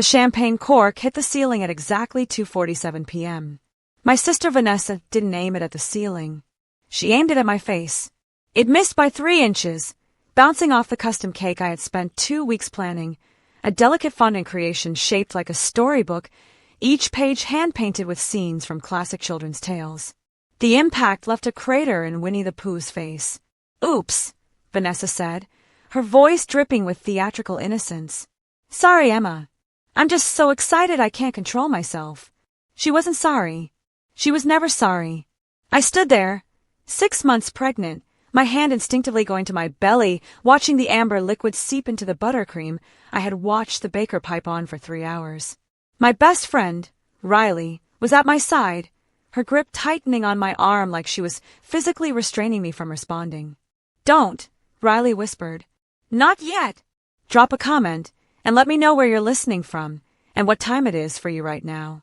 The champagne cork hit the ceiling at exactly 2:47 p.m. My sister Vanessa didn't aim it at the ceiling. She aimed it at my face. It missed by 3 inches, bouncing off the custom cake I had spent 2 weeks planning, a delicate fondant creation shaped like a storybook, each page hand-painted with scenes from classic children's tales. The impact left a crater in Winnie the Pooh's face. "Oops," Vanessa said, her voice dripping with theatrical innocence. "Sorry, Emma. I'm just so excited I can't control myself." She wasn't sorry. She was never sorry. I stood there, 6 months pregnant, my hand instinctively going to my belly, watching the amber liquid seep into the buttercream I had watched the baker pipe on for 3 hours. My best friend, Riley, was at my side, her grip tightening on my arm like she was physically restraining me from responding. "Don't," Riley whispered. "Not yet. Drop a comment, and let me know where you're listening from, and what time it is for you right now.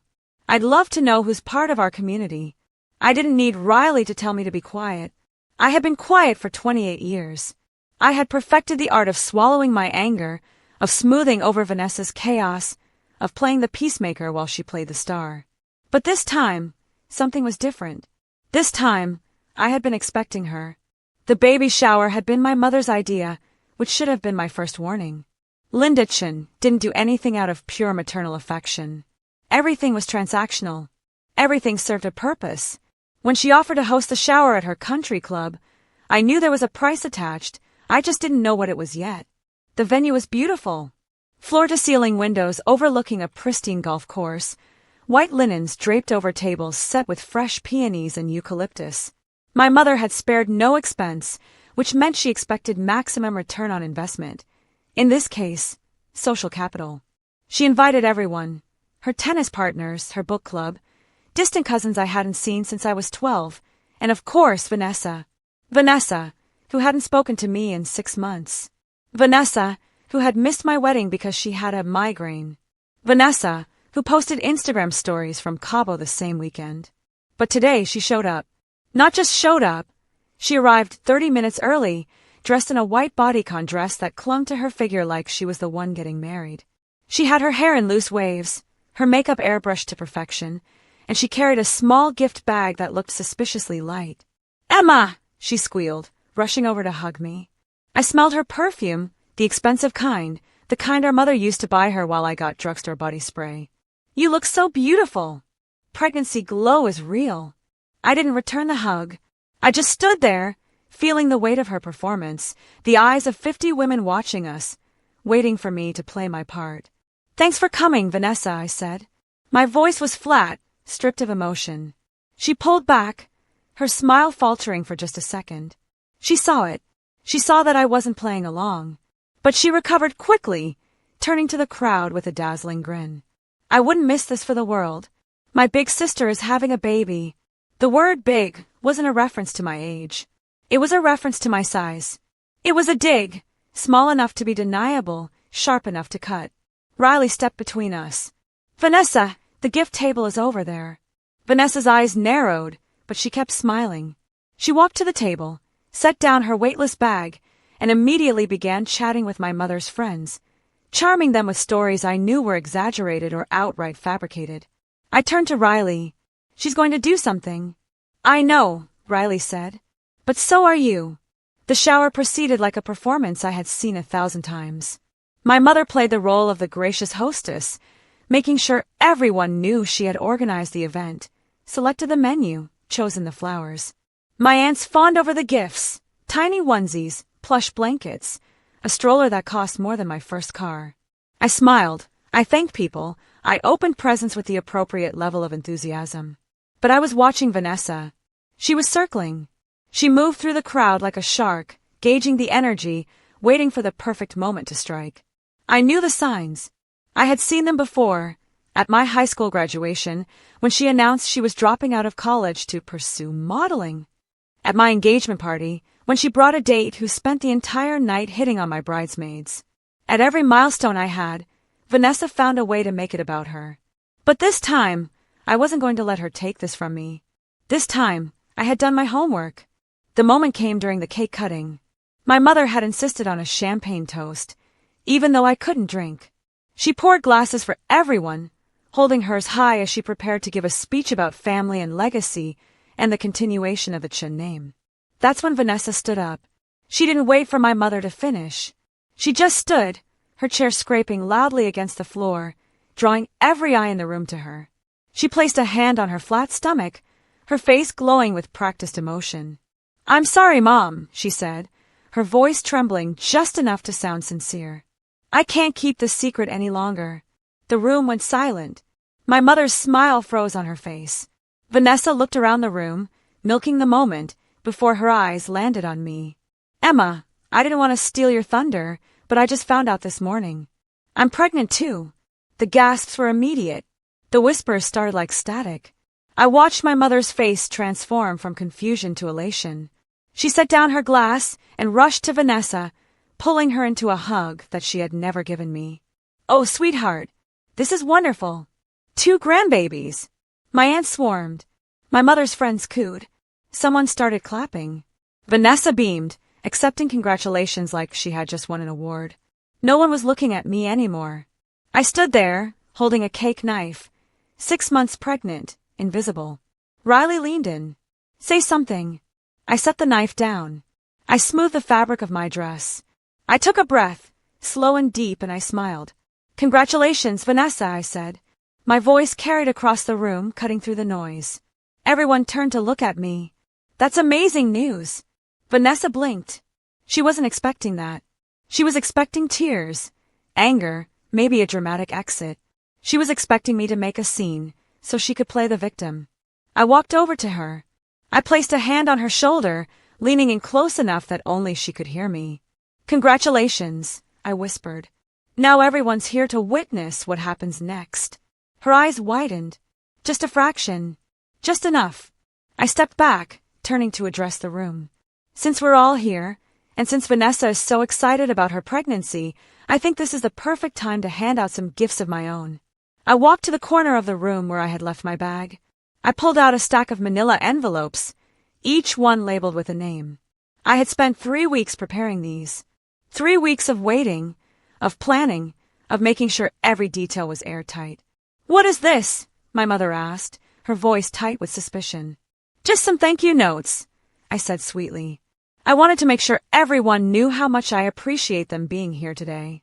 I'd love to know who's part of our community." I didn't need Riley to tell me to be quiet. I had been quiet for 28 years. I had perfected the art of swallowing my anger, of smoothing over Vanessa's chaos, of playing the peacemaker while she played the star. But this time, something was different. This time, I had been expecting her. The baby shower had been my mother's idea, which should have been my first warning. Linda Chin didn't do anything out of pure maternal affection. Everything was transactional. Everything served a purpose. When she offered to host the shower at her country club, I knew there was a price attached, I just didn't know what it was yet. The venue was beautiful. Floor-to-ceiling windows overlooking a pristine golf course, white linens draped over tables set with fresh peonies and eucalyptus. My mother had spared no expense, which meant she expected maximum return on investment. In this case, social capital. She invited everyone, her tennis partners, her book club, distant cousins I hadn't seen since I was 12, and of course Vanessa. Vanessa, who hadn't spoken to me in 6 months. Vanessa, who had missed my wedding because she had a migraine. Vanessa, who posted Instagram stories from Cabo the same weekend. But today she showed up. Not just showed up, she arrived 30 minutes early, dressed in a white bodycon dress that clung to her figure like she was the one getting married. She had her hair in loose waves, her makeup airbrushed to perfection, and she carried a small gift bag that looked suspiciously light. "Emma!" she squealed, rushing over to hug me. I smelled her perfume, the expensive kind, the kind our mother used to buy her while I got drugstore body spray. "You look so beautiful." Pregnancy glow is real. I didn't return the hug. I just stood there, feeling the weight of her performance, the eyes of 50 women watching us, waiting for me to play my part. "Thanks for coming, Vanessa," I said. My voice was flat, stripped of emotion. She pulled back, her smile faltering for just a second. She saw it. She saw that I wasn't playing along. But she recovered quickly, turning to the crowd with a dazzling grin. "I wouldn't miss this for the world. My big sister is having a baby." The word big wasn't a reference to my age. It was a reference to my size. It was a dig, small enough to be deniable, sharp enough to cut. Riley stepped between us. "Vanessa, the gift table is over there." Vanessa's eyes narrowed, but she kept smiling. She walked to the table, set down her weightless bag, and immediately began chatting with my mother's friends, charming them with stories I knew were exaggerated or outright fabricated. I turned to Riley. "She's going to do something." "I know," Riley said. "But so are you." The shower proceeded like a performance I had seen 1,000 times. My mother played the role of the gracious hostess, making sure everyone knew she had organized the event, selected the menu, chosen the flowers. My aunts fawned over the gifts, tiny onesies, plush blankets, a stroller that cost more than my first car. I smiled, I thanked people, I opened presents with the appropriate level of enthusiasm. But I was watching Vanessa. She was circling. She moved through the crowd like a shark, gauging the energy, waiting for the perfect moment to strike. I knew the signs. I had seen them before, at my high school graduation, when she announced she was dropping out of college to pursue modeling. At my engagement party, when she brought a date who spent the entire night hitting on my bridesmaids. At every milestone I had, Vanessa found a way to make it about her. But this time, I wasn't going to let her take this from me. This time, I had done my homework. The moment came during the cake cutting. My mother had insisted on a champagne toast, even though I couldn't drink. She poured glasses for everyone, holding hers high as she prepared to give a speech about family and legacy and the continuation of the Chen name. That's when Vanessa stood up. She didn't wait for my mother to finish. She just stood, her chair scraping loudly against the floor, drawing every eye in the room to her. She placed a hand on her flat stomach, her face glowing with practiced emotion. "I'm sorry, Mom," she said, her voice trembling just enough to sound sincere. "I can't keep this secret any longer." The room went silent. My mother's smile froze on her face. Vanessa looked around the room, milking the moment, before her eyes landed on me. "Emma, I didn't want to steal your thunder, but I just found out this morning. I'm pregnant too." The gasps were immediate. The whispers started like static. I watched my mother's face transform from confusion to elation. She set down her glass and rushed to Vanessa, pulling her into a hug that she had never given me. "Oh, sweetheart, this is wonderful. 2 grandbabies." My aunt swarmed. My mother's friends cooed. Someone started clapping. Vanessa beamed, accepting congratulations like she had just won an award. No one was looking at me anymore. I stood there, holding a cake knife, 6 months pregnant, invisible. Riley leaned in. "Say something." I set the knife down. I smoothed the fabric of my dress. I took a breath, slow and deep, and I smiled. "Congratulations, Vanessa," I said. My voice carried across the room, cutting through the noise. Everyone turned to look at me. "That's amazing news." Vanessa blinked. She wasn't expecting that. She was expecting tears, anger, maybe a dramatic exit. She was expecting me to make a scene, so she could play the victim. I walked over to her. I placed a hand on her shoulder, leaning in close enough that only she could hear me. "Congratulations," I whispered. "Now everyone's here to witness what happens next." Her eyes widened. Just a fraction. Just enough. I stepped back, turning to address the room. "Since we're all here, and since Vanessa is so excited about her pregnancy, I think this is the perfect time to hand out some gifts of my own." I walked to the corner of the room where I had left my bag. I pulled out a stack of manila envelopes, each one labeled with a name. I had spent 3 weeks preparing these. 3 weeks of waiting, of planning, of making sure every detail was airtight. "What is this?" my mother asked, her voice tight with suspicion. "Just some thank you notes," I said sweetly. I wanted to make sure everyone knew how much I appreciate them being here today.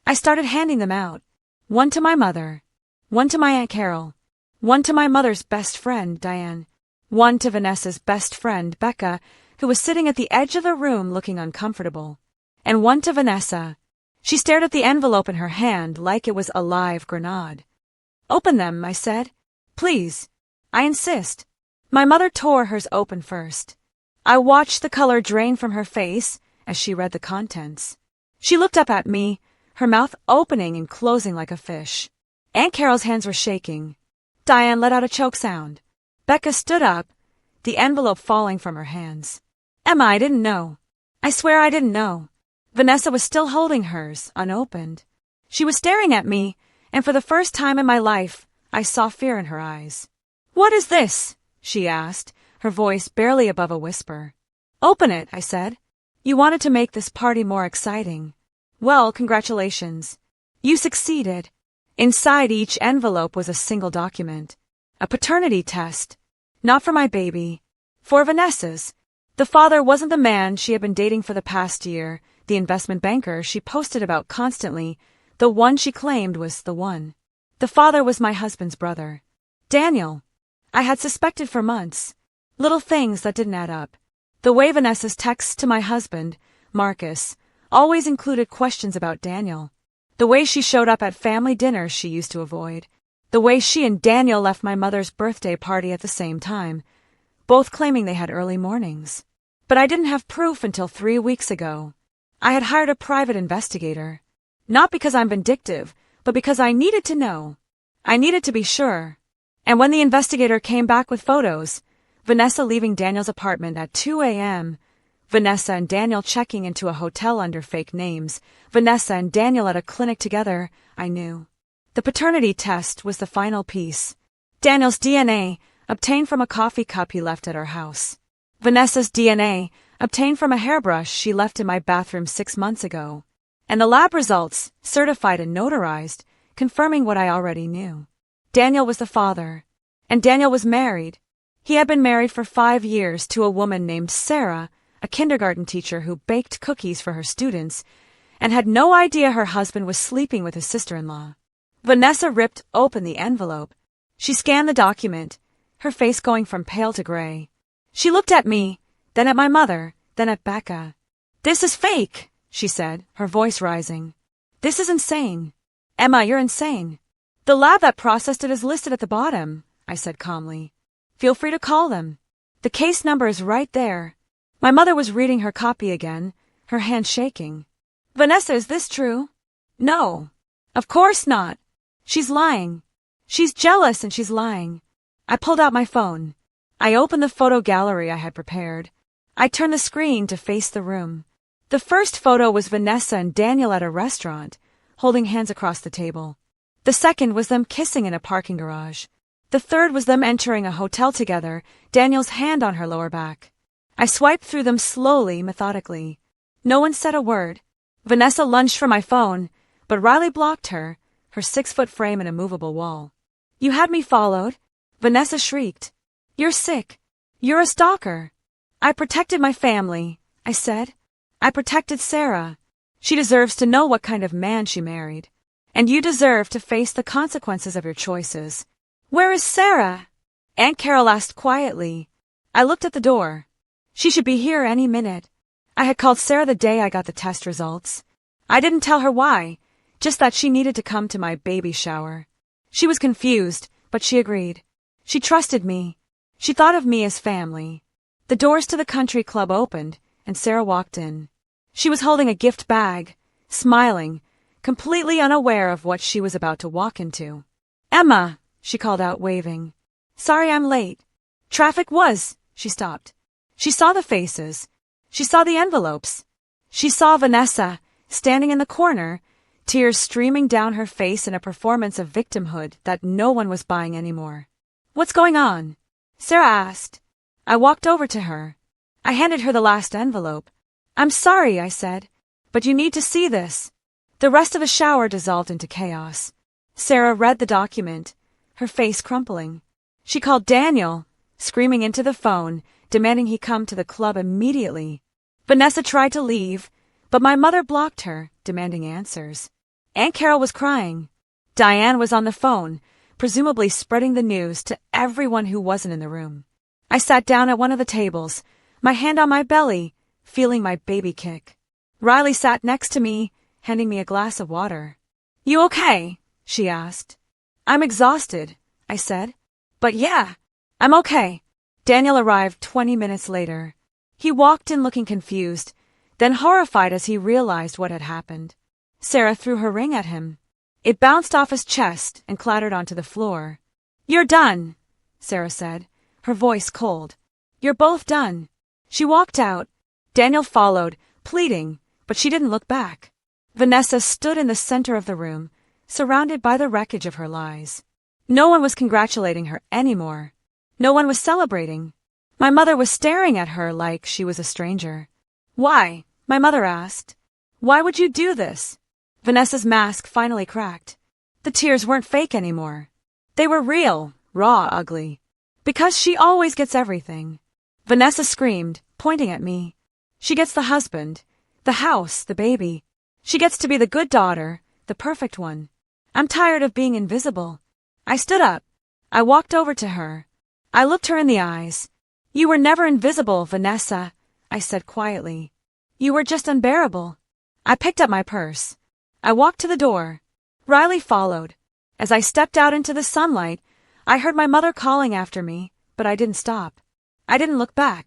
I started handing them out. One to my mother, one to my Aunt Carol, one to my mother's best friend, Diane, one to Vanessa's best friend, Becca, who was sitting at the edge of the room looking uncomfortable, and one to Vanessa. She stared at the envelope in her hand like it was a live grenade. "Open them," I said. "Please. I insist." My mother tore hers open first. I watched the color drain from her face as she read the contents. She looked up at me, her mouth opening and closing like a fish. Aunt Carol's hands were shaking. Diane let out a choke sound. Becca stood up, the envelope falling from her hands. "Emma, I didn't know. I swear I didn't know." Vanessa was still holding hers, unopened. She was staring at me, and for the first time in my life, I saw fear in her eyes. "What is this?" she asked, her voice barely above a whisper. "Open it," I said. "You wanted to make this party more exciting. Well, congratulations. You succeeded." Inside each envelope was a single document. A paternity test. Not for my baby. For Vanessa's. The father wasn't the man she had been dating for the past year, the investment banker she posted about constantly. The one she claimed was the one. The father was my husband's brother. Daniel. I had suspected for months. Little things that didn't add up. The way Vanessa's texts to my husband, Marcus, always included questions about Daniel. The way she showed up at family dinners she used to avoid. The way she and Daniel left my mother's birthday party at the same time, both claiming they had early mornings. But I didn't have proof until 3 weeks ago. I had hired a private investigator. Not because I'm vindictive, but because I needed to know. I needed to be sure. And when the investigator came back with photos, Vanessa leaving Daniel's apartment at 2 a.m., Vanessa and Daniel checking into a hotel under fake names, Vanessa and Daniel at a clinic together, I knew. The paternity test was the final piece. Daniel's DNA, obtained from a coffee cup he left at our house. Vanessa's DNA, obtained from a hairbrush she left in my bathroom 6 months ago. And the lab results, certified and notarized, confirming what I already knew. Daniel was the father, and Daniel was married. He had been married for 5 years to a woman named Sarah, a kindergarten teacher who baked cookies for her students, and had no idea her husband was sleeping with his sister-in-law. Vanessa ripped open the envelope. She scanned the document, her face going from pale to gray. She looked at me, then at my mother, then at Becca. "This is fake," she said, her voice rising. "This is insane. Emma, you're insane." "The lab that processed it is listed at the bottom," I said calmly. "Feel free to call them. The case number is right there." My mother was reading her copy again, her hand shaking. "Vanessa, is this true?" "No. Of course not. She's lying. She's jealous and she's lying." I pulled out my phone. I opened the photo gallery I had prepared. I turned the screen to face the room. The first photo was Vanessa and Daniel at a restaurant, holding hands across the table. The second was them kissing in a parking garage. The third was them entering a hotel together, Daniel's hand on her lower back. I swiped through them slowly, methodically. No one said a word. Vanessa lunged for my phone, but Riley blocked her, her 6-foot frame an immovable wall. "You had me followed," Vanessa shrieked. "You're sick. You're a stalker." "I protected my family," I said. "I protected Sarah. She deserves to know what kind of man she married. And you deserve to face the consequences of your choices." "Where is Sarah?" Aunt Carol asked quietly. I looked at the door. She should be here any minute. I had called Sarah the day I got the test results. I didn't tell her why, just that she needed to come to my baby shower. She was confused, but she agreed. She trusted me. She thought of me as family. The doors to the country club opened, and Sarah walked in. She was holding a gift bag, smiling, completely unaware of what she was about to walk into. "Emma," she called out, waving. "Sorry I'm late." "Traffic was." She stopped. She saw the faces. She saw the envelopes. She saw Vanessa, standing in the corner, tears streaming down her face in a performance of victimhood that no one was buying anymore. "What's going on?" Sarah asked. I walked over to her. I handed her the last envelope. "I'm sorry," I said, "but you need to see this." The rest of the shower dissolved into chaos. Sarah read the document, her face crumpling. She called Daniel, screaming into the phone, demanding he come to the club immediately. Vanessa tried to leave, but my mother blocked her, demanding answers. Aunt Carol was crying. Diane was on the phone, presumably spreading the news to everyone who wasn't in the room. I sat down at one of the tables, my hand on my belly, feeling my baby kick. Riley sat next to me, handing me a glass of water. "You okay?" she asked. "I'm exhausted," I said. "But yeah, I'm okay." Daniel arrived 20 minutes later. He walked in looking confused, then horrified as he realized what had happened. Sarah threw her ring at him. It bounced off his chest and clattered onto the floor. "You're done," Sarah said, her voice cold. "You're both done." She walked out. Daniel followed, pleading, but she didn't look back. Vanessa stood in the center of the room, surrounded by the wreckage of her lies. No one was congratulating her anymore. No one was celebrating. My mother was staring at her like she was a stranger. "Why?" my mother asked. "Why would you do this?" Vanessa's mask finally cracked. The tears weren't fake anymore. They were real, raw, ugly. "Because she always gets everything." Vanessa screamed, pointing at me. "She gets the husband, the house, the baby. She gets to be the good daughter, the perfect one. I'm tired of being invisible." I stood up. I walked over to her. I looked her in the eyes. "You were never invisible, Vanessa," I said quietly. "You were just unbearable." I picked up my purse. I walked to the door. Riley followed. As I stepped out into the sunlight, I heard my mother calling after me, but I didn't stop. I didn't look back.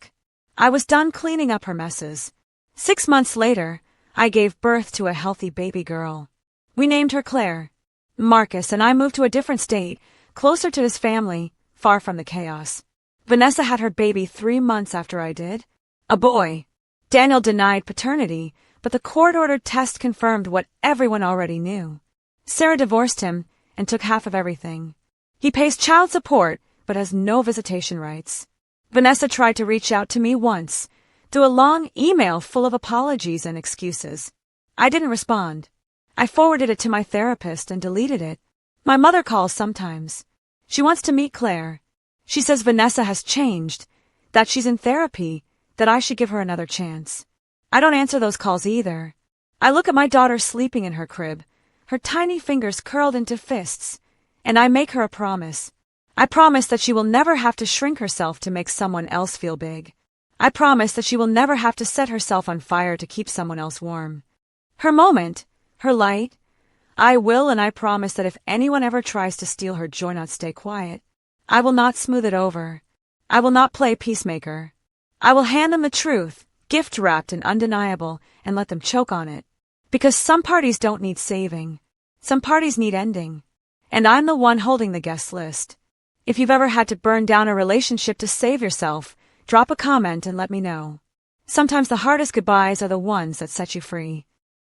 I was done cleaning up her messes. 6 months later, I gave birth to a healthy baby girl. We named her Claire. Marcus and I moved to a different state, closer to his family, far from the chaos. Vanessa had her baby 3 months after I did. A boy. Daniel denied paternity, but the court-ordered test confirmed what everyone already knew. Sarah divorced him and took half of everything. He pays child support, but has no visitation rights. Vanessa tried to reach out to me once, through a long email full of apologies and excuses. I didn't respond. I forwarded it to my therapist and deleted it. My mother calls sometimes. She wants to meet Claire. She says Vanessa has changed, that she's in therapy, that I should give her another chance. I don't answer those calls either. I look at my daughter sleeping in her crib, her tiny fingers curled into fists, and I make her a promise. I promise that she will never have to shrink herself to make someone else feel big. I promise that she will never have to set herself on fire to keep someone else warm. Her moment, her light. I will, and I promise that if anyone ever tries to steal her joy, not stay quiet. I will not smooth it over. I will not play peacemaker. I will hand them the truth, gift-wrapped and undeniable, and let them choke on it. Because some parties don't need saving. Some parties need ending. And I'm the one holding the guest list. If you've ever had to burn down a relationship to save yourself, drop a comment and let me know. Sometimes the hardest goodbyes are the ones that set you free.